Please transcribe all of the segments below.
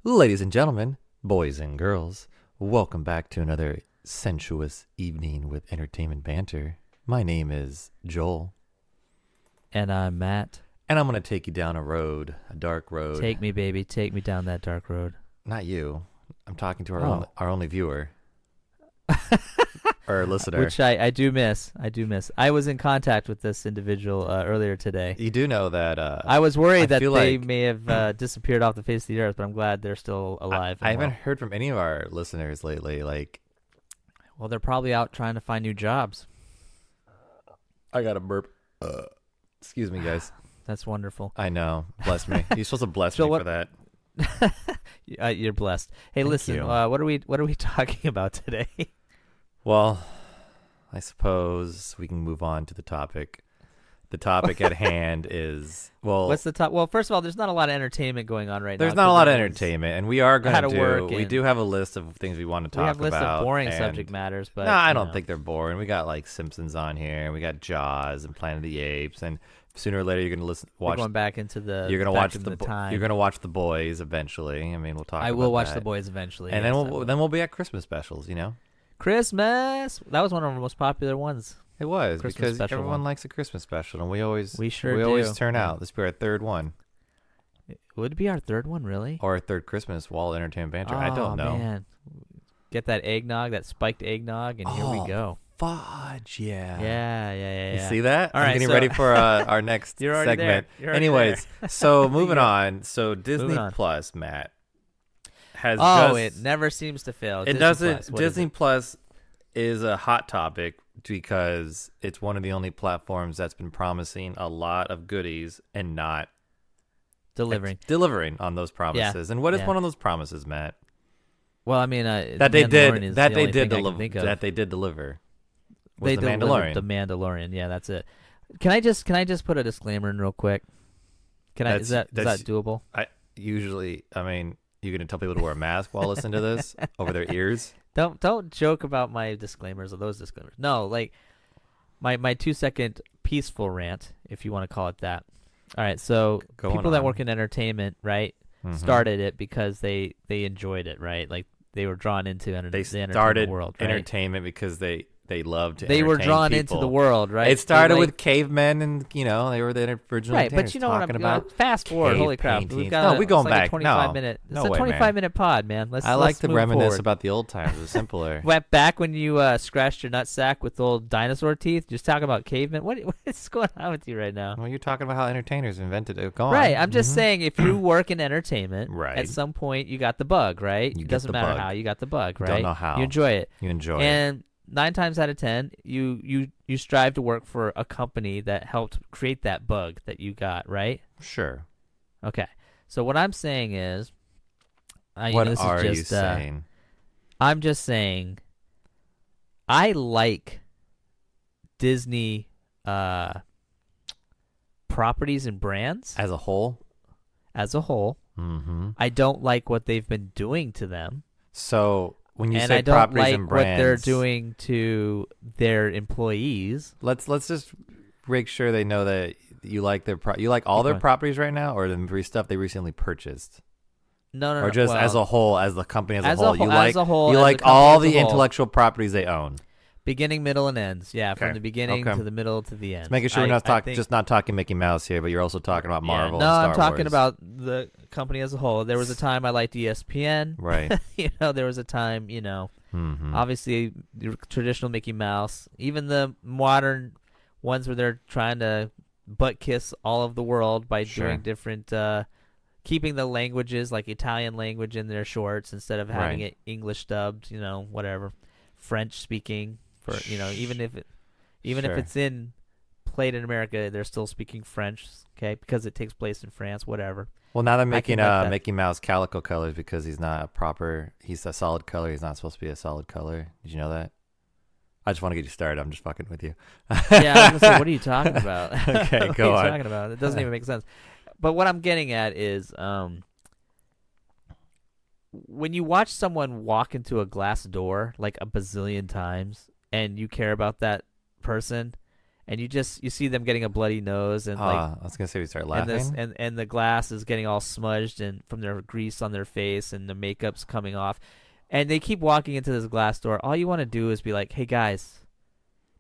Ladies and gentlemen, boys and girls, welcome back to another sensuous evening with entertainment banter. My name is Joel, And I'm Matt. and I'm going to take you down a dark road. Take me, baby. Take me down that dark road. Not you. I'm talking to Oh. our only viewer, or listener. Which I do miss. I was in contact with this individual earlier today. You do know that I was worried that feel they like- may have disappeared off the face of the earth, but I'm glad they're still alive. I and haven't well. heard from any of our listeners lately. Well, they're probably out trying to find new jobs. I got a burp. Excuse me, guys. That's wonderful. I know. Bless me. You're supposed to bless Joel, me what- for that. You're blessed. Hey, Thank listen. you. What are we talking about today? Well, I suppose we can move on to the topic. The topic at hand is, well, What's the top? Well, first of all, there's not a lot of entertainment going on right now. there's not a lot of 'cause everyone's- entertainment, and we are going How to to do, work we and- do have a list of things we want to talk We have lists about. of boring and- subject matters, but No, I you don't know. think they're boring. We got like Simpsons on here, we got Jaws and Planet of the Apes, and sooner or later you're going to We're watch going back into the. you're going to back watch into the time. you're going to watch The Boys eventually. I mean, we'll talk I about will watch that. The Boys eventually. And yes, I then will. we'll be at Christmas specials, you know? Christmas. That was one of our most popular ones. It was Christmas because special everyone one. likes a Christmas special, and we always sure always do. turn Yeah. out. This will be our third one. Would it be our third one, really? Or our third Christmas Wall Entertainment Banter. I don't know. Man. Get that eggnog, that spiked eggnog, and here we Oh, go. Fudge, yeah. Yeah. You see that? All I'm right, getting so- ready for our next You're already segment. there. You're already Anyways, so moving Yeah. on. So Disney Moving on. Plus, Matt, has Oh, just, it never seems to fail. it Disney doesn't. Plus, what is Disney it? Plus is a hot topic because it's one of the only platforms that's been promising a lot of goodies and not delivering on those promises. And what is Yeah. one of those promises, Matt? Well, I mean, That they Mandalorian did. is That the they only did thing I can deliver. think of. That they did deliver. Was They the delivered Mandalorian? The Mandalorian. Yeah, that's it. Can I just put a disclaimer in real quick? Is that doable? Usually, I mean, you're gonna tell people to wear a mask while listening to this over their ears. Don't joke about my disclaimers or those disclaimers. No, like my 2-second peaceful rant, if you want to call it that. All right, so Going people that on. work in entertainment, right, Mhm. started it because they enjoyed it, right? Like they were drawn into They the entertainment started world, right? entertainment because they loved to They were entertain drawn people. into the world, right? It started They with cavemen, and they were the original right, entertainers but you know what I'm talking about. fast forward. cave Holy crap, paintings. we've got No, we going it's like back. a 25 No. minute. It's No a way, 25 minute pod, man. Let's I like let's to move reminisce forward. about the old times. It was simpler. Went back when you scratched your nutsack with old dinosaur teeth. Just talking about cavemen. What's going on with you right now? Well, you're talking about how entertainers invented it. Go on. Right. I'm just Mhm. saying, if you work in entertainment, Right. at some point you got the bug, right? You It get doesn't the matter bug. how you got the bug, You right? don't know how. You enjoy it, You enjoy it. and 9 times out of 10, you strive to work for a company that helped create that bug that you got, right? Sure. Okay. So what I'm saying is, What this are is you just, saying? I'm just saying, I like Disney properties and brands As a whole? as a whole. Mm-hmm. I don't like what they've been doing to them, So when you and say I don't properties like and what brands, they're doing to their employees. let's just make sure they know that you like you like all Keep their going. properties right now, or the stuff they recently purchased, No, or just well, as a whole, as the company as a as a whole. whole- You as like a whole, you as a like company all as a the whole. intellectual properties they own. beginning, middle, and ends. Yeah, Okay. from the beginning Okay. to the middle to the end. Just making sure we're not talking just not talking Mickey Mouse here, but you're also talking about Marvel. No, and Star I'm talking Wars. about the company as a whole. There was a time I liked ESPN. Right. There was a time, Mm-hmm. obviously the traditional Mickey Mouse, even the modern ones where they're trying to butt kiss all of the world by Sure. doing different, keeping the languages like Italian language in their shorts instead of having Right. it English dubbed, whatever, French speaking for, even if Sure. it's played in America, they're still speaking French, okay, because it takes place in France, whatever. Well, now they're I making can like that. Mickey Mouse calico colors because he's not he's a solid color. He's not supposed to be a solid color. Did you know that? I just want to get you started. I'm just fucking with you. Yeah, I was gonna say, what are you talking about? Okay, What go are on. you talking about? It doesn't even make sense. But what I'm getting at is, when you watch someone walk into a glass door like a bazillion times, and you care about that person, and you see them getting a bloody nose and like I was gonna say we start and laughing. and the glass is getting all smudged and from their grease on their face and the makeup's coming off, and they keep walking into this glass door. All you want to do is be like, hey guys,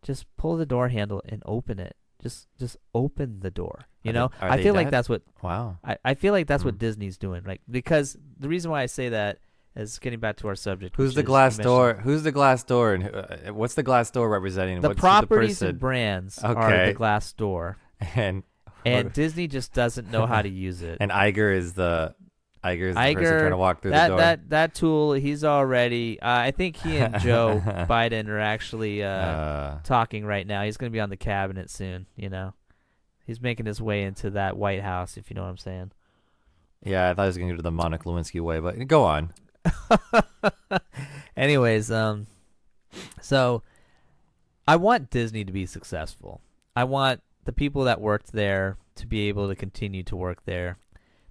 just pull the door handle and open it. Just open the door. You know, Are I they feel like dead? that's what Wow. I feel like that's what Hmm. Disney's doing, like because the reason why I say that is getting back to our subject. Who's which the is, glass you door? mentioned Who's the glass door, and what's the glass door representing? the What's properties the and person? brands are Okay. the glass door, And and Disney just doesn't know how to use it. and Iger is the person trying to walk through that the door. that tool, he's already. I think he and Joe Biden are actually talking right now. He's going to be on the cabinet soon. You know, he's making his way into that White House, if you know what I'm saying. Yeah, I thought he was going to go to the Monica Lewinsky way, but go on. Anyways, so I want Disney to be successful. I want the people that worked there to be able to continue to work there.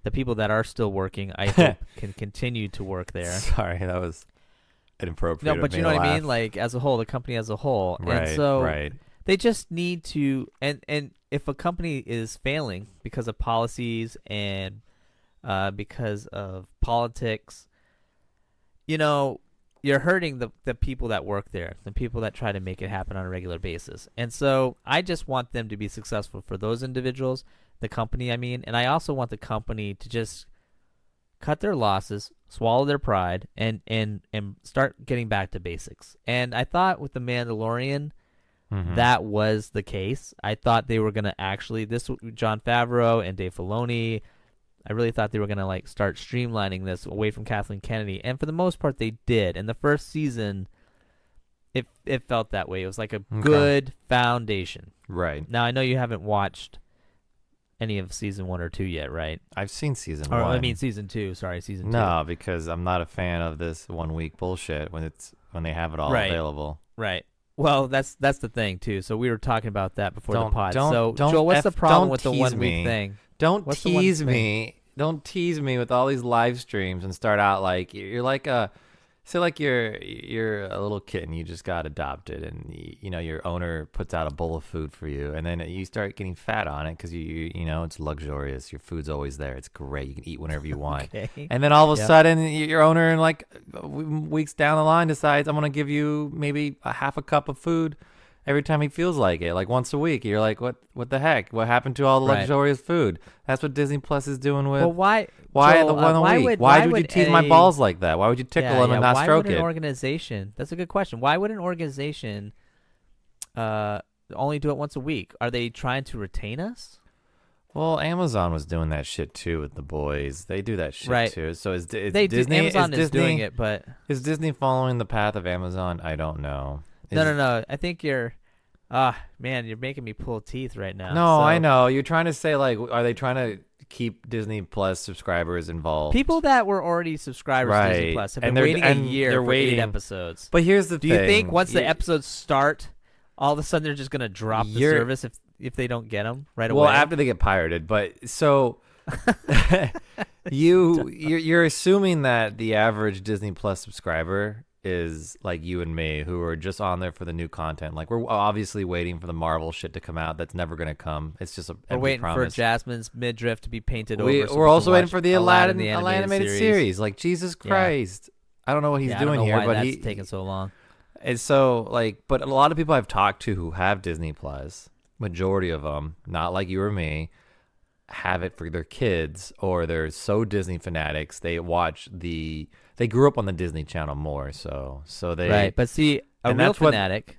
The people that are still working, I hope, can continue to work there. Sorry, that was inappropriate. No, but you know what I mean? Like, as a whole, the company as a whole. Right, and so right. they just need to, and if a company is failing because of policies and because of politics, you know, you're hurting the people that work there, the people that try to make it happen on a regular basis. And so I just want them to be successful for those individuals, the company, I mean, and I also want the company to just cut their losses, swallow their pride, and start getting back to basics. And I thought with The Mandalorian, that was the case. I thought they were going to actually, Jon Favreau and Dave Filoni, I really thought they were going to like start streamlining this away from Kathleen Kennedy. And for the most part, they did. And the first season, it felt that way. It was like a good foundation. Right. Now, I know you haven't watched any of season 1 or 2 yet, right? I've seen season Or, 1. I mean, season 2. Sorry, season 2. No, because I'm not a fan of this 1 week bullshit when they have it all available. Right. Well, that's the thing too. So we were talking about that before the pod. Don't Joel, what's the problem with the 1 tease week me. thing? Don't What's the one tease thing? me. Don't tease me with all these live streams and start out like you're like say like you're a little kitten you just got adopted, and you know your owner puts out a bowl of food for you, and then you start getting fat on it because you know it's luxurious. Your food's always there. It's great. You can eat whenever you want. Okay. And then all of a sudden your owner in like weeks down the line decides I'm gonna give you maybe a half a cup of food every time he feels like it, like once a week. You're like, what the heck? What happened to all the luxurious food? That's what Disney Plus is doing with. Well, why Joel, the one a week? Why would you tease my balls like that? Why would you tickle them and not stroke Why would it? an organization? That's a good question. Why would an organization only do it once a week? Are they trying to retain us? Well, Amazon was doing that shit too with the boys. They do that shit too. So is Disney? Amazon is doing Disney, it, but is Disney following the path of Amazon? I don't know. no. I think you're. Man, you're making me pull teeth right now. No, I know. You're trying to say like, are they trying to keep Disney Plus subscribers involved? People that were already subscribers to Disney Plus have been waiting a year for 8 episodes. But here's the thing. thing. Do you think once the episodes start, all of a sudden they're just going to drop the service if they don't get them right away? Well, after they get pirated. But so you're assuming that the average Disney Plus subscriber is like you and me, who are just on there for the new content. Like we're obviously waiting for the Marvel shit to come out. That's never going to come. It's just we're waiting promise. for Jasmine's midriff to be painted over. We're also waiting for the Aladdin animated series. series. Like Jesus Christ, I don't know what he's doing here, why but that's taking so long. And so like, but a lot of people I've talked to who have Disney Plus, majority of them, not like you or me, have it for their kids, or they're so Disney fanatics they grew up on the Disney Channel more, so they right. But see, a real fanatic.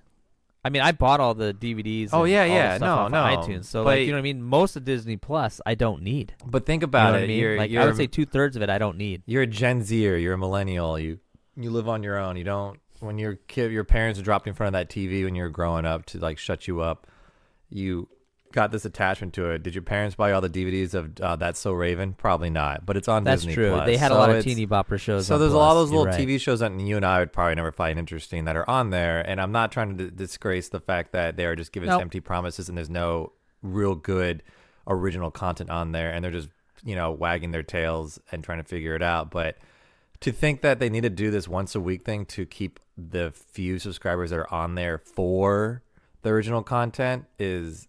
I mean, I bought all the DVDs. Oh yeah, all the stuff off of iTunes. So like, you know what I mean. Most of Disney Plus, I don't need. But think about it. You know what I mean? I would say 2/3 of it I don't need. You're a Gen Zer. You're a millennial. You live on your own. You don't. When your parents are dropped in front of that TV when you're growing up to like shut you up, you got this attachment to it. Did your parents buy all the DVDs of That's So Raven? Probably not, but it's on That's Disney true. Plus. They had a lot of teeny bopper shows. So on there's Plus. a lot of those You're little right. TV shows that you and I would probably never find interesting that are on there. And I'm not trying to disgrace the fact that they are just giving us empty promises and there's no real good original content on there, and they're just wagging their tails and trying to figure it out. But to think that they need to do this once a week thing to keep the few subscribers that are on there for the original content is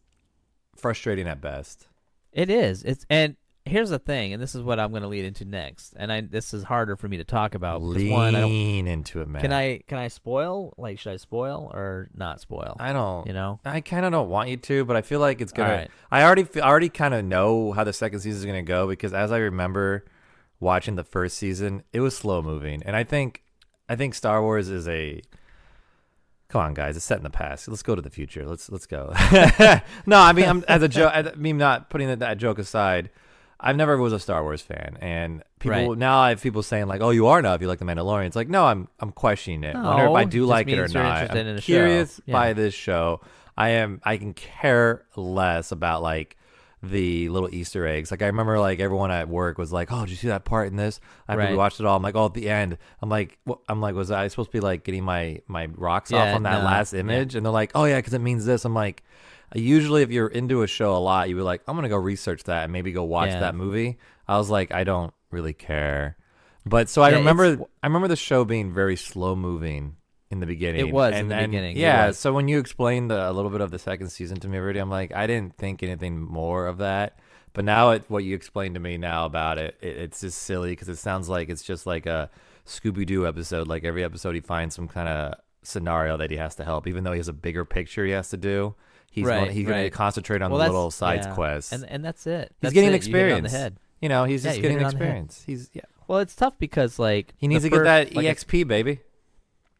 frustrating at best. It is. And here's the thing, and this is what I'm going to lead into next. And this is harder for me to talk about. Lean into it, man. Can I spoil? Like, should I spoil or not spoil? I don't. You know, I kind of don't want you to, but I feel like it's gonna. All right. I already kind of know how the second season is gonna go because as I remember watching the first season, it was slow moving, and I think Star Wars is a. Come on, guys! It's set in the past. Let's go to the future. Let's go. No, I mean, as a joke. I mean, not putting that joke aside. I've never was a Star Wars fan, and people now I have people saying like, "Oh, you are now if you like the Mandalorian." It's like, no, I'm questioning it. Wonder if I do like it or not. I'm curious by this show. I can care less about like the little Easter eggs. Like I remember like everyone at work was like, "Oh, did you see that part in this?" After we watched it all, I'm like, "Oh, at the end." I'm like, was I supposed to be like getting my rocks off on that last image? And they're like, "Oh yeah, because it means this." I'm like, usually if you're into a show a lot, you would like, I'm gonna go research that and maybe go watch that movie. I was like, I don't really care. But so I remember the show being very slow moving in the beginning. It was in the beginning. Yeah. So when you explained a little bit of the second season to me already, I'm like, I didn't think anything more of that. But now what you explained to me now about it's just silly because it sounds like it's just like a Scooby-Doo episode. Like every episode he finds some kind of scenario that he has to help, even though he has a bigger picture he has to do. He's going to concentrate on the little side quests. And that's it. He's getting experience. You hit it on the head. You know, he's just getting experience. Well, it's tough because like he needs to get that EXP, baby.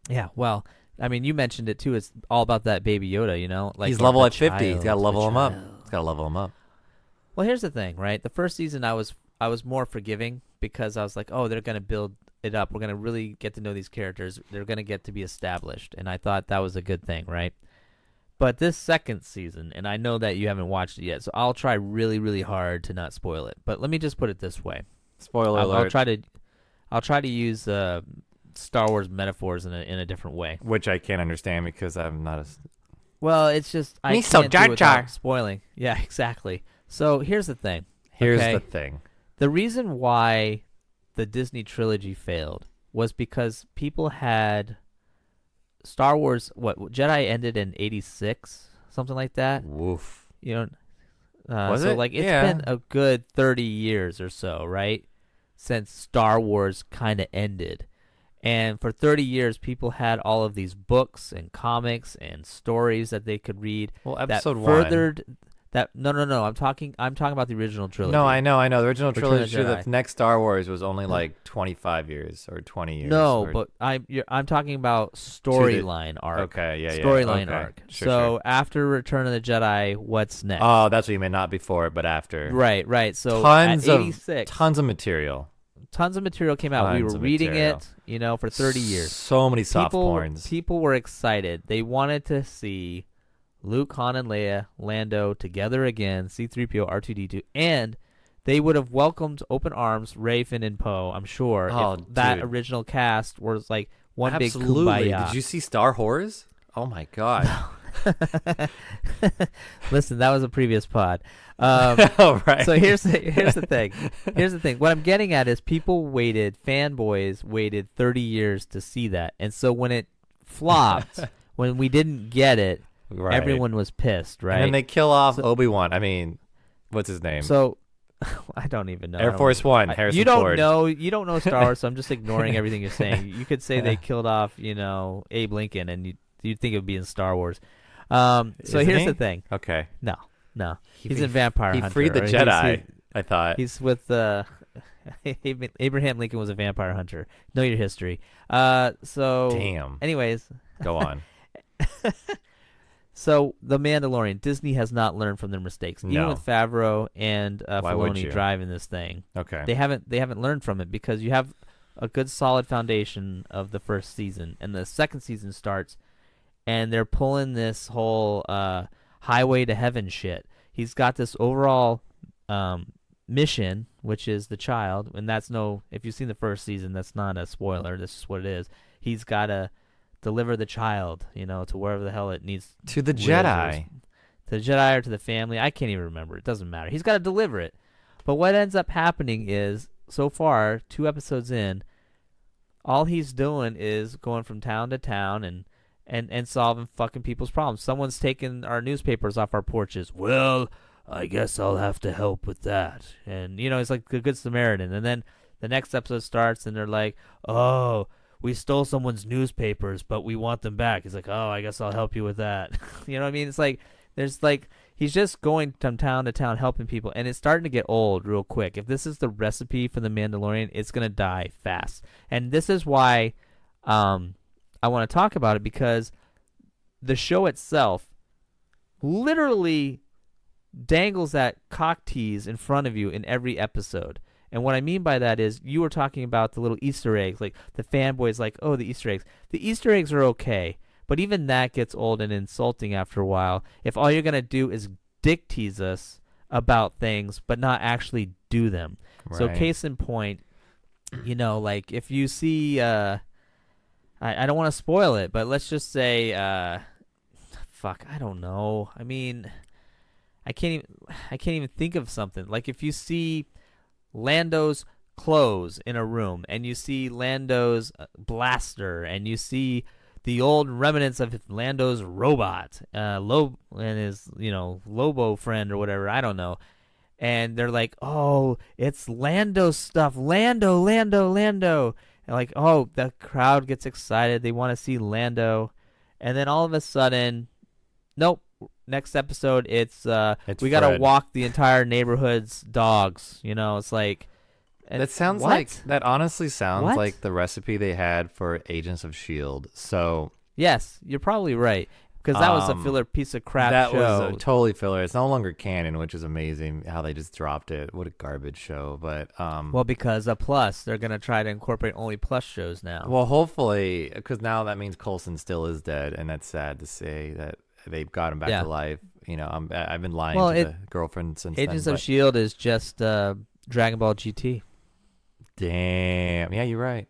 Yeah, well, I mean, you mentioned it too. It's all about that baby Yoda, you know? Like he's level at 50. He's got to level him up. He's got to level him up. Well, here's the thing, right? The first season I was more forgiving because I was like, "Oh, they're going to build it up. We're going to really get to know these characters. They're going to get to be established." And I thought that was a good thing, right? But this second season, and I know that you haven't watched it yet, so I'll try really, really hard to not spoil it. But let me just put it this way. Spoiler alert. I'll try to use Star Wars metaphors in a different way, which I can't understand because I'm not as. Well, it's just I can't do it without spoiling. Yeah, exactly. So here's the thing. The reason why the Disney trilogy failed was because people had Star Wars. Jedi ended in 86, something like that. Woof. You know. Was so it? Like it's been a good 30 years or so, right, since Star Wars kind of ended. And for 30 years, people had all of these books and comics and stories that they could read. Well, episode that furthered that. No. I'm talking about the original trilogy. No, I know. The original trilogy. The next Star Wars was only like 25 years or 20 years. No, but I'm talking about storyline arc. Okay, yeah, storyline arc. Sure. After Return of the Jedi, what's next? Oh, that's what you meant. Not before, but after. Right. So tons at 86, tons of material. Tons of material came out. We were reading it, for 30 years. So many soft porns. People were excited. They wanted to see Luke, Han, and Leia, Lando together again, C-3PO, R2-D2, and they would have welcomed open arms Rey, Finn, and Poe, I'm sure, if that original cast was like one big kumbaya. Did you see Star Wars? Oh, my God. Listen, that was a previous pod. Right. So here's the thing. Here's the thing. What I'm getting at is fanboys waited 30 years to see that. And so when it flopped, when we didn't get it, everyone was pissed, right? And then they kill off Obi-Wan. I mean, what's his name? So I don't even know. Air Force One, Harrison Ford. You don't know Star Wars, so I'm just ignoring everything you're saying. You could say they killed off, Abe Lincoln, and you'd think it would be in Star Wars. So here's the thing. Okay. No. He's in Vampire Hunter. He freed the Jedi, I thought. He's with Abraham Lincoln was a vampire hunter. Know your history. Damn. Anyways. Go on. So, The Mandalorian. Disney has not learned from their mistakes. No. Even with Favreau and Filoni driving this thing. Okay. They haven't learned from it because you have a good solid foundation of the first season. And the second season starts, and they're pulling this whole highway to heaven shit. He's got this overall mission, which is the child, and if you've seen the first season, that's not a spoiler. This is what it is. He's got to deliver the child, to wherever the hell it needs. To the Jedi. To the Jedi or to the family. I can't even remember. It doesn't matter. He's got to deliver it. But what ends up happening is, so far, 2 episodes in, all he's doing is going from town to town and solving fucking people's problems. Someone's taking our newspapers off our porches. Well, I guess I'll have to help with that. And it's like the Good Samaritan. And then the next episode starts, and they're like, "Oh, we stole someone's newspapers, but we want them back." He's like, "Oh, I guess I'll help you with that." You know what I mean? It's like there's like he's just going from town to town helping people, and it's starting to get old real quick. If this is the recipe for the Mandalorian, it's gonna die fast. And this is why I want to talk about it, because the show itself literally dangles that cock tease in front of you in every episode. And what I mean by that is you were talking about the little Easter eggs, like the fanboys like, oh, the Easter eggs. The Easter eggs are okay, but even that gets old and insulting after a while if all you're going to do is dick tease us about things but not actually do them. Right. So case in point, like if you see, I don't want to spoil it, but let's just say, I don't know. I mean, I can't even think of something. Like if you see Lando's clothes in a room, and you see Lando's blaster, and you see the old remnants of Lando's robot, and his Lobo friend or whatever, I don't know, and they're like, oh, it's Lando's stuff, Lando, and like, oh, the crowd gets excited, they want to see Lando, and then all of a sudden, nope. Next episode, it's we gotta walk the entire neighborhood's dogs. It's like that sounds what? like that. Honestly, sounds what? like the recipe they had for Agents of Shield. So yes, you're probably right, because that was a filler piece of crap. That show. was totally filler. It's no longer canon, which is amazing. How they just dropped it. What a garbage show. But well, because of Plus, they're gonna try to incorporate only Plus shows now. Well, hopefully, because now that means Coulson still is dead, and that's sad to say that. They've got him back to life. I've been lying to the girlfriend since Agents then. of S.H.I.E.L.D. is just Dragon Ball GT. Damn. Yeah, you're right.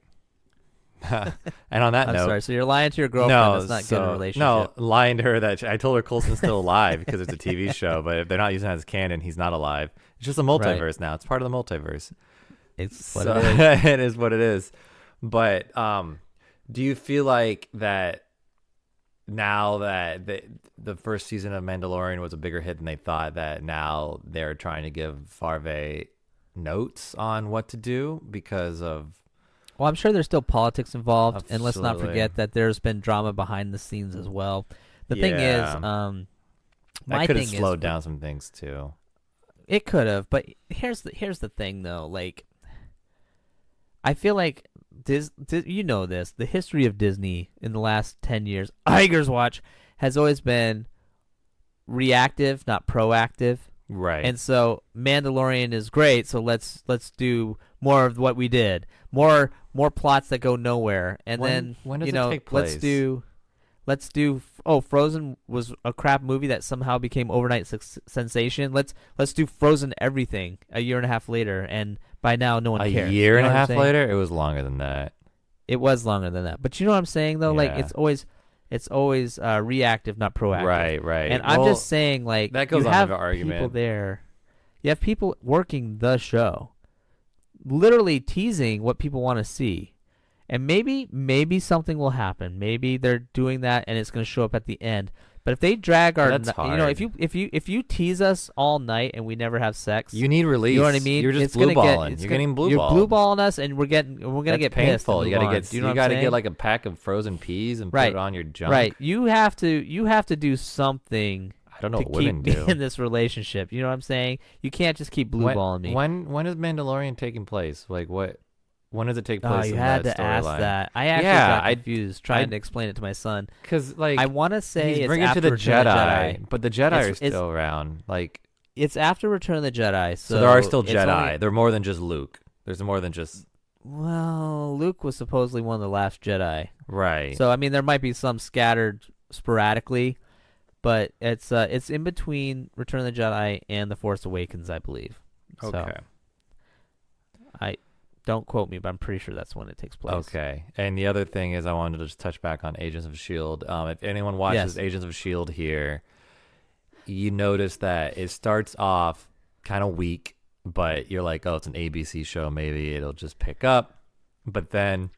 And on that note. I'm sorry. So you're lying to your girlfriend. That's not good in a relationship. No, lying to her that I told her Coulson's still alive because it's a TV show. But if they're not using it as canon, he's not alive. It's just a multiverse now. It's part of the multiverse. It's what it is. It is what it is. But do you feel like that now that the first season of Mandalorian was a bigger hit than they thought, that now they're trying to give Favreau notes on what to do because of... Well, I'm sure there's still politics involved, Absolutely. and let's not forget that there's been drama behind the scenes as well. The thing is, that could have slowed down some things too. It could have, but here's the thing though. Like, I feel like the history of Disney in the last 10 years, Iger's watch, has always been reactive, not proactive. Right. And so Mandalorian is great, so let's do more of what we did. More plots that go nowhere. And when does it take place? Let's do Frozen was a crap movie that somehow became overnight sensation. Let's do Frozen everything a year and a half later, and by now no one cares. A year and a half later? It was longer than that. It was longer than that. But you know what I'm saying though? Yeah. Like it's always reactive, not proactive. Right. And I'm just saying, like, that goes you on have to the argument. people there. You have people working the show, literally teasing what people want to see. And maybe something will happen. Maybe they're doing that, and it's going to show up at the end. But if they drag our, if you tease us all night and we never have sex, you need release. You know what I mean? You're just blue balling. You're getting blue ball. You're blue balling us, and we're gonna get painful. pissed. You gotta get. Do you know you gotta get like a pack of frozen peas and put it on your junk. Right. You have to do something. I don't know to what women keep do in this relationship. You know what I'm saying? You can't just keep blue balling me. When is Mandalorian taking place? Like what? When does it take place? You in had that to ask storyline? that. I actually got confused trying to explain it to my son. Because like I want to say he's it's bringing after it to the Return of Jedi, but the Jedi are still around. Like it's after Return of the Jedi, so there are still Jedi. They're more than just Luke. There's more than just. Well, Luke was supposedly one of the last Jedi, right? So I mean, there might be some scattered sporadically, but it's in between Return of the Jedi and The Force Awakens, I believe. Okay. So, don't quote me, but I'm pretty sure that's when it takes place. Okay. And the other thing is I wanted to just touch back on Agents of S.H.I.E.L.D. If anyone watches Agents of S.H.I.E.L.D. here, you notice that it starts off kind of weak, but you're like, oh, it's an ABC show. Maybe it'll just pick up. But then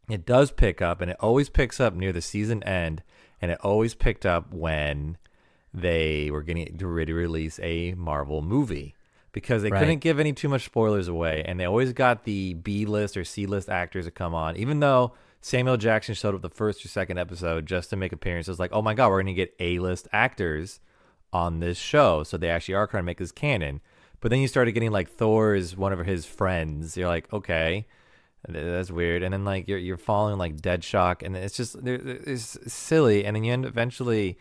It does pick up, and it always picks up near the season end, and it always picked up when they were getting ready to release a Marvel movie because they couldn't give any too much spoilers away, and they always got the B-list or C-list actors to come on, even though Samuel Jackson showed up the first or second episode just to make appearances. Like, oh my God, we're going to get A-list actors on this show, so they actually are trying to make this canon. But then you started getting like Thor is one of his friends. You're like, okay, that's weird. And then like you're following like Deadshot, and it's just it's silly. And then you end eventually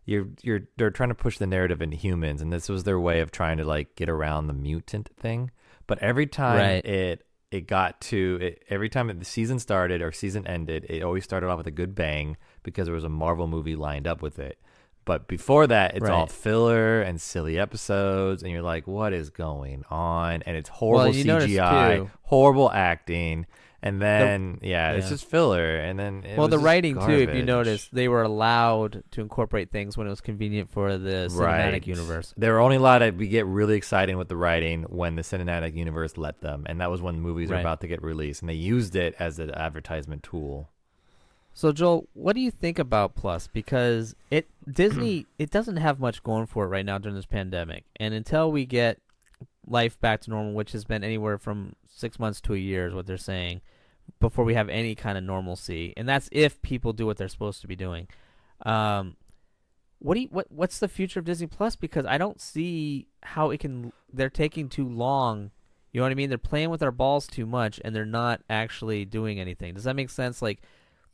they're trying to push the narrative into humans, and this was their way of trying to like get around the mutant thing. But every time it got to it, every time the season started or season ended, it always started off with a good bang because there was a Marvel movie lined up with it. But before that, it's all filler and silly episodes, and you're like, what is going on? And it's horrible CGI, horrible acting, and then, it's just filler. And then the writing, too, if you notice, they were allowed to incorporate things when it was convenient for the cinematic universe. They were only allowed to get really exciting with the writing when the cinematic universe let them, and that was when movies were about to get released, and they used it as an advertisement tool. So, Joel, what do you think about Plus? Because Disney, it doesn't have much going for it right now during this pandemic. And until we get life back to normal, which has been anywhere from 6 months to a year is what they're saying, before we have any kind of normalcy. And that's if people do what they're supposed to be doing. What's the future of Disney Plus? Because I don't see how they're taking too long. You know what I mean? They're playing with our balls too much, and they're not actually doing anything. Does that make sense? Like,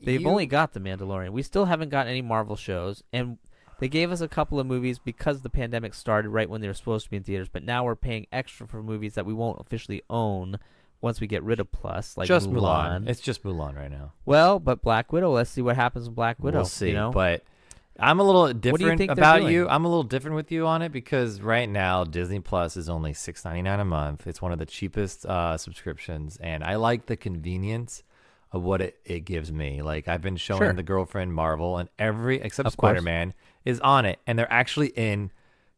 they've only got The Mandalorian. We still haven't got any Marvel shows, and they gave us a couple of movies because the pandemic started right when they were supposed to be in theaters, but now we're paying extra for movies that we won't officially own once we get rid of Plus, like just Mulan. It's just Mulan right now. Well, but Black Widow, let's see what happens with Black Widow. We'll see, you know? But I'm a little different about doing? you. I'm a little different with you on it because right now Disney Plus is only $6.99 a month. It's one of the cheapest subscriptions, and I like the convenience of what it gives me. Like, I've been showing the girlfriend Marvel, and except Spider-Man is on it, and they're actually in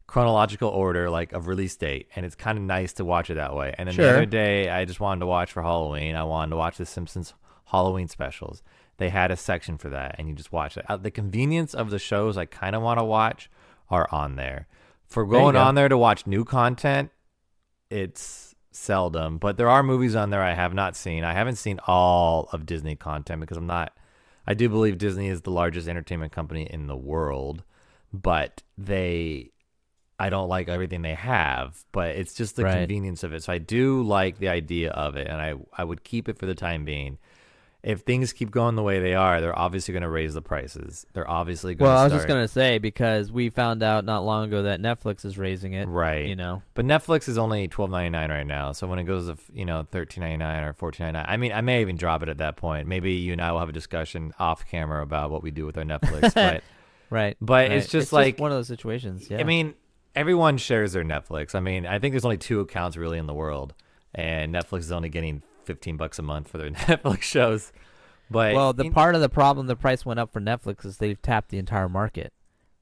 chronological order, like of release date, and it's kind of nice to watch it that way. And then the other day, I just wanted to watch for Halloween. I wanted to watch the Simpsons Halloween specials. They had a section for that, and you just watch it. The convenience of the shows I kind of want to watch are on there. For going on there to watch new content, it's seldom, but there are movies on there I have not seen. I haven't seen all of Disney content because I do believe Disney is the largest entertainment company in the world, but I don't like everything they have, but it's just the convenience of it. So I do like the idea of it, and I would keep it for the time being. If things keep going the way they are, they're obviously going to raise the prices. They're obviously going to I was just going to say, because we found out not long ago that Netflix is raising it. Right. You know. But Netflix is only $12.99 right now. So when it goes to, $13.99 or $14.99, I mean, I may even drop it at that point. Maybe you and I will have a discussion off camera about what we do with our Netflix. But But it's just like one of those situations. Yeah. I mean, everyone shares their Netflix. I mean, I think there's only 2 accounts really in the world, and Netflix is only getting $15 a month for their Netflix shows. But part of the problem the price went up for Netflix is they've tapped the entire market.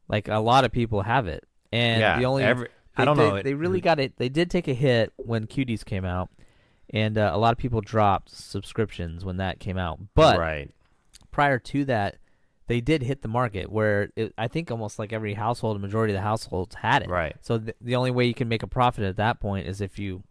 Like, a lot of people have it, and they really got it. They did take a hit when Cuties came out, and a lot of people dropped subscriptions when that came out. But prior to that, they did hit the market where I think almost like every household, a majority of the households had it. Right. So the only way you can make a profit at that point is if you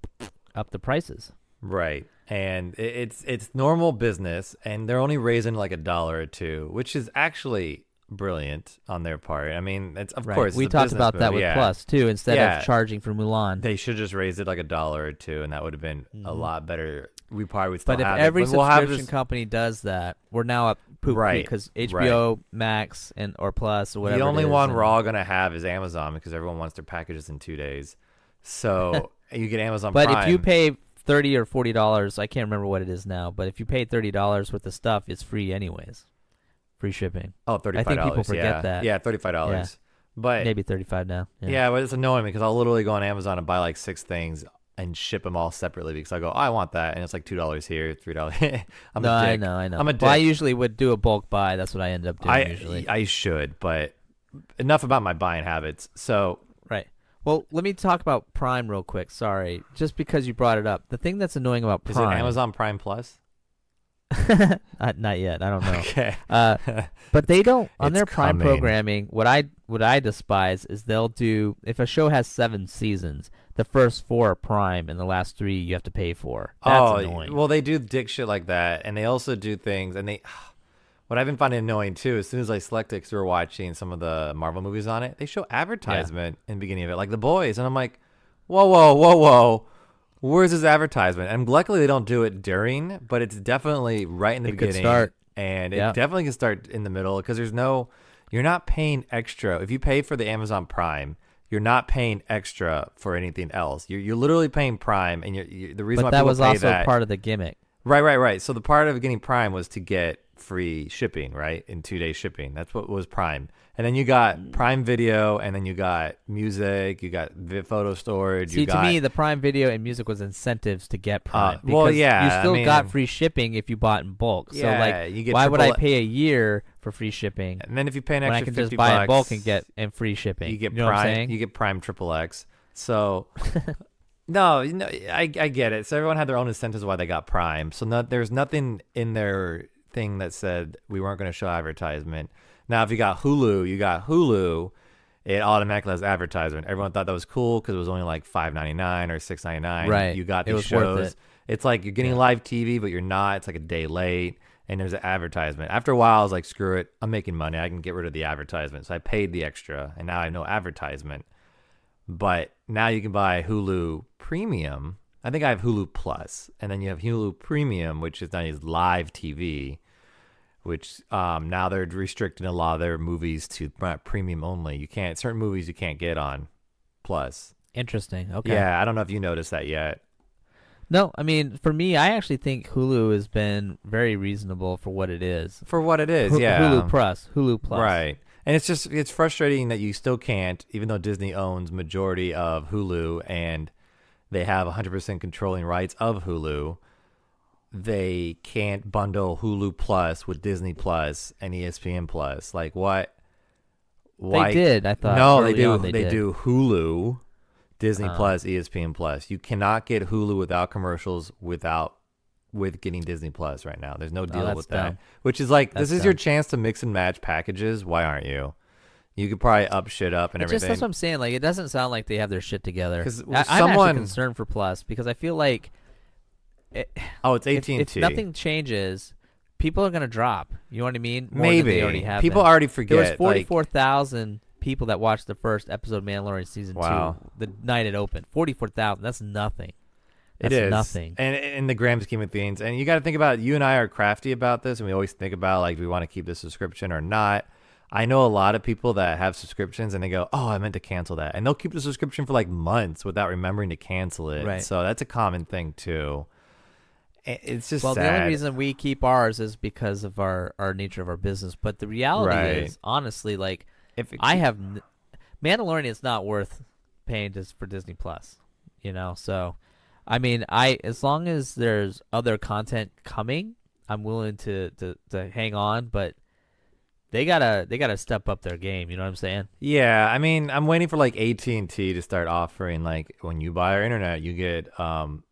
up the prices. Right. And it's normal business, and they're only raising like $1 or $2, which is actually brilliant on their part. I mean, it's of course we talked about that with Plus too. Instead of charging for Mulan, they should just raise it like $1 or $2, and that would have been a lot better. We probably would still have it. But if every subscription company does that, we're now up poop because HBO Max or Plus or whatever. The only one we're all gonna have is Amazon because everyone wants their packages in 2 days. So you get Amazon Prime. But if you pay $30 or $40, I can't remember what it is now, but if you pay $30 worth of stuff, it's free anyways. Free shipping. Oh, $35. I think people forget that. Yeah, $35. Yeah. But maybe $35 now. Yeah, but it's annoying because I'll literally go on Amazon and buy like 6 things and ship them all separately because I go, I want that, and it's like $2 here, $3. I know. I'm a dick. Well, I usually would do a bulk buy. That's what I end up doing usually. I should, but enough about my buying habits. So well, let me talk about Prime real quick. Sorry, just because you brought it up. The thing that's annoying about Prime is it Amazon Prime Plus? Not yet. I don't know. Okay. But they don't on It's their Prime coming. programming. What I despise is they'll do if a show has 7 seasons, the first 4 are Prime, and the last 3 you have to pay for. That's annoying. Well, they do dick shit like that, and they also do things, and they. What I've been finding annoying too, as soon as I select it, because we were watching some of the Marvel movies on it, they show advertisement in the beginning of it, like The Boys, and I'm like, whoa. Where's this advertisement? And luckily they don't do it during, but it's definitely right in the beginning. Could start. And it definitely can start in the middle because you're not paying extra. If you pay for the Amazon Prime, you're not paying extra for anything else. You're literally paying Prime, and the reason why But that people was pay also that, part of the gimmick. Right. So the part of getting Prime was to get free shipping, right? In 2-day shipping. That's what was Prime. And then you got Prime Video, and then you got music, you got photo storage. See, to me, the Prime Video and music was incentives to get Prime. Because you still got free shipping if you bought in bulk. So, why would I pay a year for free shipping? And then if you pay an when extra I can 50 just buy bucks, in bulk and get free shipping. You get know what I'm Prime. saying? You get Prime XXX. So, no, I get it. So everyone had their own incentives why they got Prime. So there's nothing in their thing that said we weren't going to show advertisement. Now, if you got Hulu, it automatically has advertisement. Everyone thought that was cool because it was only like $5.99 or $6.99. Right. You got It these was shows. worth it. It's like you're getting live TV, but you're not. It's like a day late, and there's an advertisement. After a while, I was like, screw it. I'm making money. I can get rid of the advertisement. So I paid the extra, and now I have no advertisement. But now you can buy Hulu Premium. I think I have Hulu Plus, and then you have Hulu Premium, which is now is live TV, which now they're restricting a lot of their movies to premium only. You can't certain movies you can't get on Plus. Interesting. Okay. Yeah, I don't know if you noticed that yet. No, I mean, for me, I actually think Hulu has been very reasonable for what it is. For what it is, yeah. Hulu Plus. Right. And it's frustrating that you still can't, even though Disney owns majority of Hulu and they have 100% controlling rights of Hulu, they can't bundle Hulu Plus with Disney Plus and ESPN Plus. Like what? Why? They did, I thought. No, they do. They They do Hulu, Disney Plus, ESPN Plus. You cannot get Hulu without commercials with getting Disney Plus right now. There's no deal with that. dumb. Which is like, That's this is your chance to mix and match packages. Why aren't you? You could probably up shit up and everything. That's what I'm saying. Like, it doesn't sound like they have their shit together. 'Cause I'm actually concerned for Plus because I feel like it's AT&T. if nothing changes, people are going to drop. You know what I mean? More Maybe. than they already have People been. already forget. There was 44,000 people that watched the first episode of Mandalorian season 2 the night it opened. 44,000. That's nothing. That's it is nothing. And in the grand scheme of things, and you got to think about, you and I are crafty about this, and we always think about, like, do we want to keep this subscription or not? I know a lot of people that have subscriptions and they go, oh, I meant to cancel that. And they'll keep the subscription for like months without remembering to cancel it. Right. So that's a common thing too. It's just sad. The only reason we keep ours is because of our nature of our business. But the reality is, honestly, like, Mandalorian is not worth paying just for Disney Plus, you know? So, I mean, as long as there's other content coming, I'm willing to hang on, but they gotta step up their game. You know what I'm saying? Yeah, I mean, I'm waiting for like AT&T to start offering, like, when you buy our internet, you get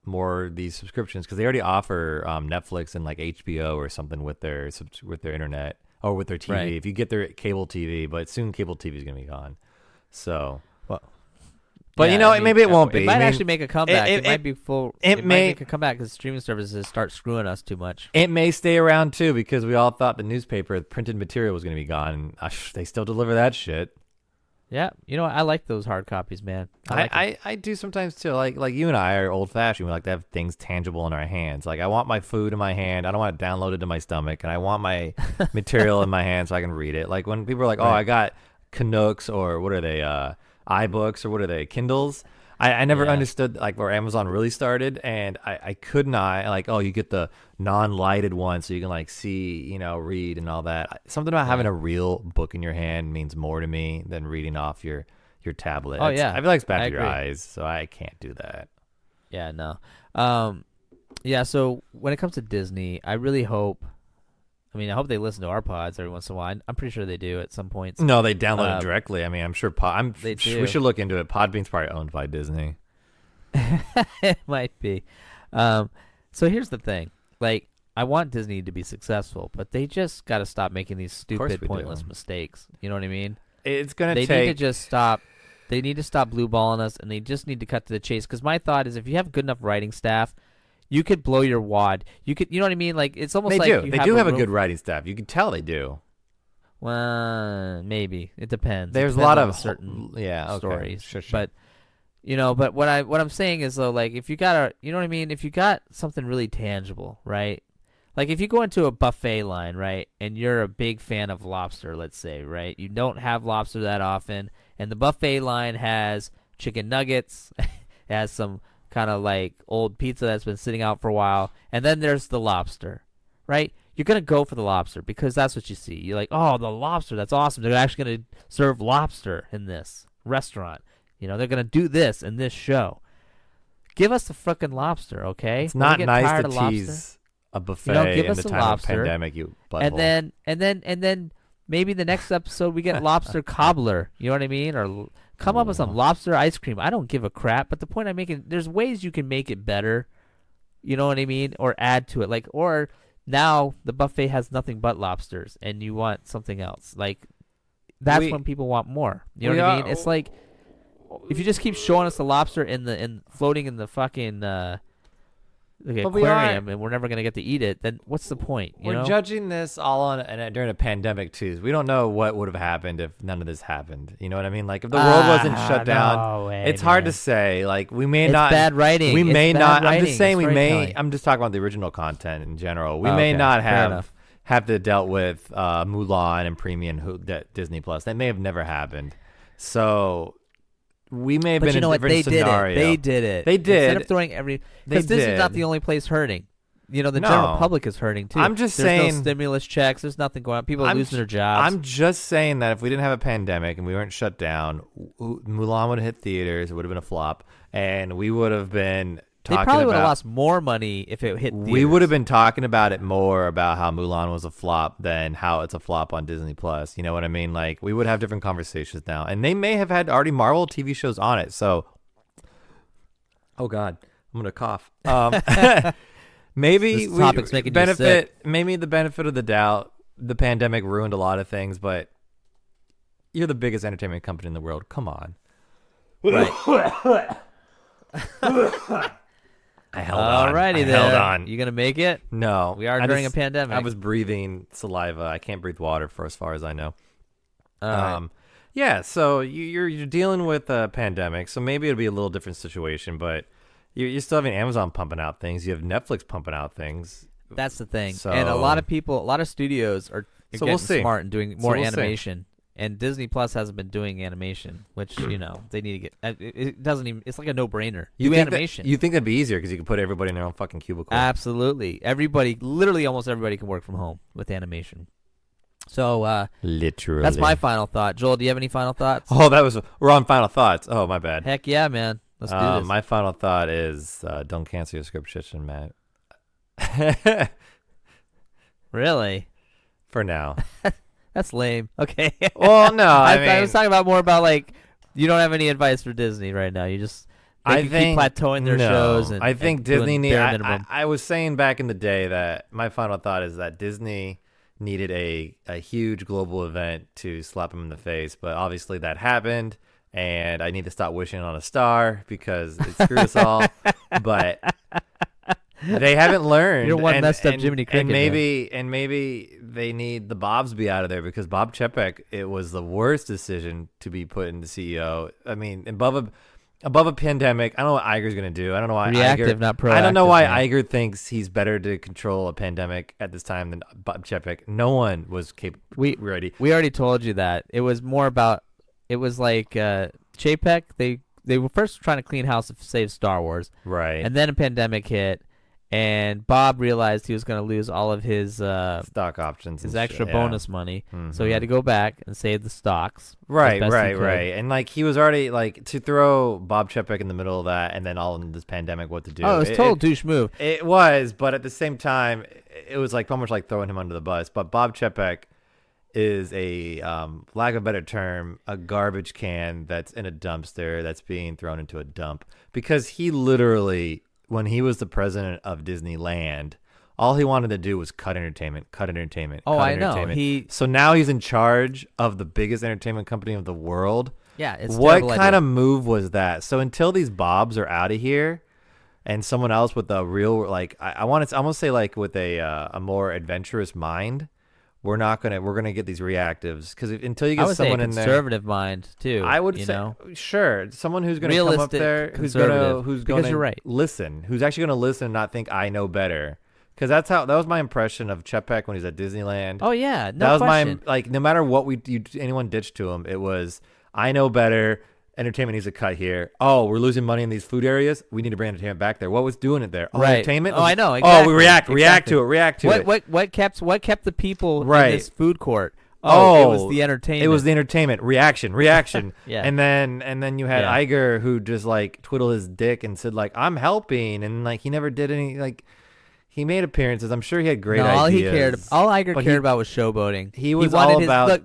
more of these subscriptions because they already offer Netflix and like HBO or something with their internet or with their TV. Right. If you get their cable TV, but soon cable TV is gonna be gone. So, but maybe it won't be. It might actually make a comeback. It might be full. It might make a comeback because streaming services start screwing us too much. It may stay around too because we all thought the newspaper, the printed material, was going to be gone. They still deliver that shit. Yeah, I like those hard copies, man. I do sometimes too. Like you and I are old fashioned. We like to have things tangible in our hands. Like I want my food in my hand. I don't want it downloaded to my stomach, and I want my material in my hand so I can read it. Like when people are like, "Oh, I got Canucks," or what are they? iBooks, or what are they, Kindles? I never understood like where Amazon really started, and I could not, like, oh, you get the non-lighted one so you can like see, read and all that. Something about having a real book in your hand means more to me than reading off your tablet. I feel like it's bad for your eyes, so I can't do that. Yeah, no. So when it comes to Disney, I really hope, I hope they listen to our pods every once in a while. I'm pretty sure they do at some points. No, they download it directly. I mean, I'm sure we should look into it. Podbean's probably owned by Disney. It might be. So here's the thing. Like, I want Disney to be successful, but they just got to stop making these stupid, we pointless do. mistakes. You know what I mean? It's gonna They take. need to just stop. They need to stop blue balling us, and they just need to cut to the chase. Because my thought is, if you have good enough writing staff, you could blow your wad. You could, you know what I mean? Like it's almost They like do. you They do have a room- good writing staff. You can tell they do. Well, maybe it depends. There's It a lot depends on of certain okay. stories, Sure. but but what I'm saying is though, like if you got you know what I mean? If you got something really tangible, right? Like if you go into a buffet line, right, and you're a big fan of lobster, let's say, right? You don't have lobster that often, and the buffet line has chicken nuggets, it has some kind of like old pizza that's been sitting out for a while, and then there's the lobster, right? You're going to go for the lobster because that's what you see. You're like, oh, the lobster, that's awesome. They're actually going to serve lobster in this restaurant. You know, they're going to do this in this show. Give us the frickin' lobster, okay? It's not nice to lobster, tease a buffet give in us the a time lobster, of pandemic, you butthole. and then maybe the next episode we get lobster cobbler. You know what I mean? Or come up with some lobster ice cream. I don't give a crap. But the point I'm making, there's ways you can make it better. You know what I mean? Or add to it, like or. Now the buffet has nothing but lobsters, and you want something else. Like that's when people want more. You know what I mean? It's like if you just keep showing us the lobster in floating in the fucking aquarium, and we're never gonna get to eat it, then what's the point? We're judging this all on during a pandemic too. We don't know what would have happened if none of this happened. You know what I mean? Like if the world wasn't shut down, it's hard to say. Like we may not. It's bad writing. We may not. I'm just saying we may. Storytelling. I'm just talking about the original content in general. We may not have to dealt with Mulan and Premium Disney Plus. That may have never happened. So. We may have been in a different scenario. They did it. They did. Instead of throwing because this is not the only place hurting. You know, the general public is hurting too. I'm just saying. There's no stimulus checks. There's nothing going on. People are losing their jobs. I'm just saying that if we didn't have a pandemic and we weren't shut down, Mulan would have hit theaters. It would have been a flop, and we would have been. They probably would have lost more money if it hit theaters. We would have been talking about it more about how Mulan was a flop than how it's a flop on Disney Plus. You know what I mean? Like we would have different conversations now, and they may have had already Marvel TV shows on it. So, oh God, I'm gonna cough. Maybe this topic's making you sick. Maybe the benefit of the doubt. The pandemic ruined a lot of things, but you're the biggest entertainment company in the world. Come on, right? I held on. Alrighty then. Held on. You gonna make it? No. We are during a pandemic. I was breathing saliva. I can't breathe water for as far as I know. Right. Yeah, so you're dealing with a pandemic, so maybe it'll be a little different situation, but you're still having Amazon pumping out things. You have Netflix pumping out things. That's the thing. So, and a lot of studios are getting smart and doing more animation. And Disney Plus hasn't been doing animation, which they need to get. It doesn't even. It's like a no-brainer. Do animation. You think that'd be easier because you can put everybody in their own fucking cubicle? Absolutely. Everybody, literally, almost everybody can work from home with animation. So literally, that's my final thought. Joel, do you have any final thoughts? Oh, we're on final thoughts. Oh, my bad. Heck yeah, man. Let's do this. My final thought is don't cancel your subscription, Matt. Really? For now. That's lame. Okay. Well, no, I was talking about more about like you don't have any advice for Disney right now. You just keep plateauing their shows. And I think Disney needs. I was saying back in the day that my final thought is that Disney needed a huge global event to slap them in the face, but obviously that happened, and I need to stop wishing on a star because it screwed us all. But they haven't learned. You're one messed up Jiminy Cricket. And maybe they need the Bobs to be out of there because Bob Chapek, it was the worst decision to be put in the CEO. I mean, above a pandemic, I don't know what Iger's going to do. I don't know why reactive, not proactive. I don't know why Iger thinks he's better to control a pandemic at this time than Bob Chapek. No one was ready. We already told you that. It was more about. It was like Chapek. They were first trying to clean house to save Star Wars, right? And then a pandemic hit. And Bob realized he was going to lose all of his stock options, his extra bonus money. Mm-hmm. So he had to go back and save the stocks. Right. And like he was already like to throw Bob Chapek in the middle of that, and then all in this pandemic, what to do? Oh, it was total douche move. It was, but at the same time, it was like almost like throwing him under the bus. But Bob Chapek is a lack of a better term, a garbage can that's in a dumpster that's being thrown into a dump because he literally. When he was the president of Disneyland, All he wanted to do was cut entertainment, cut entertainment. Oh, cut I know. entertainment. So now he's in charge of the biggest entertainment company of the world. Yeah, it's what kind of move was that? So until these Bobs are out of here, and someone else with a real I'm gonna say like with a more adventurous mind, we're gonna get these reactives because until you get someone in there, conservative mind too. I would say sure, someone who's gonna come up there, who's gonna you're right. listen, who's actually gonna listen and not think I know better. Because that was my impression of Chepek when he was at Disneyland. Oh yeah, no that was question. no matter what anyone ditched to him, it was I know better. Entertainment needs a cut here. Oh, we're losing money in these food areas. We need to bring entertainment back there. What was doing it there? Oh, right. Entertainment. Oh, I know. Exactly. Oh, we react to it. What kept the people right. in this food court? Oh, it was the entertainment. It was the entertainment. Reaction. Yeah. And then you had Iger who just like twiddled his dick and said like I'm helping, and like he never did any like. He made appearances. I'm sure he had great ideas. All Iger cared about was showboating. He was all about.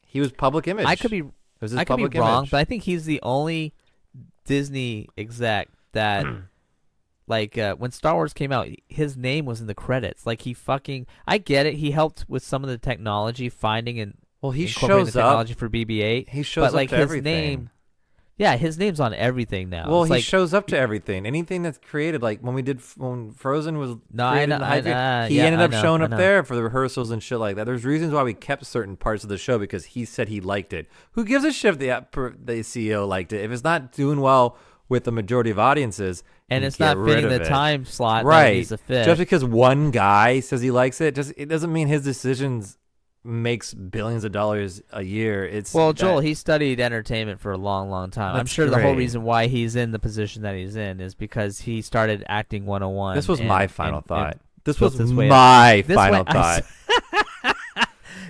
He was public image. I could be wrong, but I think he's the only Disney exec that, like, when Star Wars came out, his name was in the credits. Like I get it. He helped with some of the technology, finding and he incorporating shows the technology up for BB-8. He shows up to everything. His name's on everything now. Well, he shows up to everything. Anything that's created, like when Frozen was created, he ended up showing up there for the rehearsals and shit like that. There's reasons why we kept certain parts of the show because he said he liked it. Who gives a shit if the CEO liked it? If it's not doing well with the majority of audiences, and it's not fitting the time slot, right? That needs to fit. Just because one guy says he likes it, it doesn't mean his decisions makes billions of dollars a year. Joel, he studied entertainment for a long, long time. I'm sure the whole reason why he's in the position that he's in is because he started acting 101. This was my final thought. This was my final thought.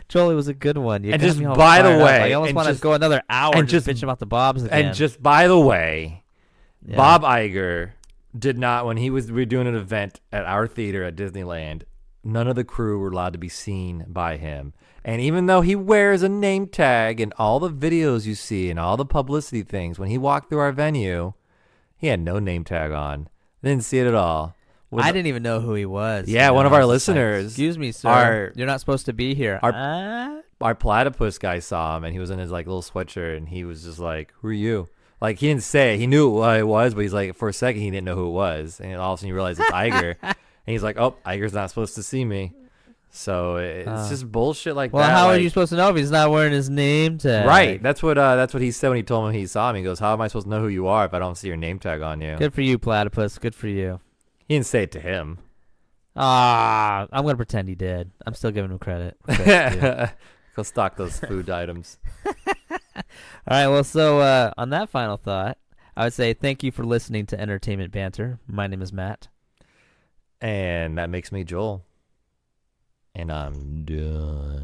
Joel, it was a good one. And just by the way, I almost want to go another hour and just bitch about the Bobs again. And just by the way, Bob Iger did not, when we were doing an event at our theater at Disneyland, none of the crew were allowed to be seen by him. And even though he wears a name tag in all the videos you see and all the publicity things, when he walked through our venue, he had no name tag on. Didn't see it at all. I didn't even know who he was. Yeah, one of our listeners. Excuse me, sir. You're not supposed to be here. Our platypus guy saw him, and he was in his like little sweatshirt, and he was just like, "Who are you?" Like he didn't say. He knew what it was, but he's like, for a second, he didn't know who it was, and all of a sudden, you realize it's Iger, and he's like, "Oh, Iger's not supposed to see me." So it's just bullshit like that. Well, how are you supposed to know if he's not wearing his name tag? Right. That's what he said when he told him he saw him. He goes, "How am I supposed to know who you are if I don't see your name tag on you?" Good for you, platypus. Good for you. He didn't say it to him. I'm gonna pretend he did. I'm still giving him credit. Go stock those food items. All right. Well, so on that final thought, I would say thank you for listening to Entertainment Banter. My name is Matt, and that makes me Joel. And I'm done.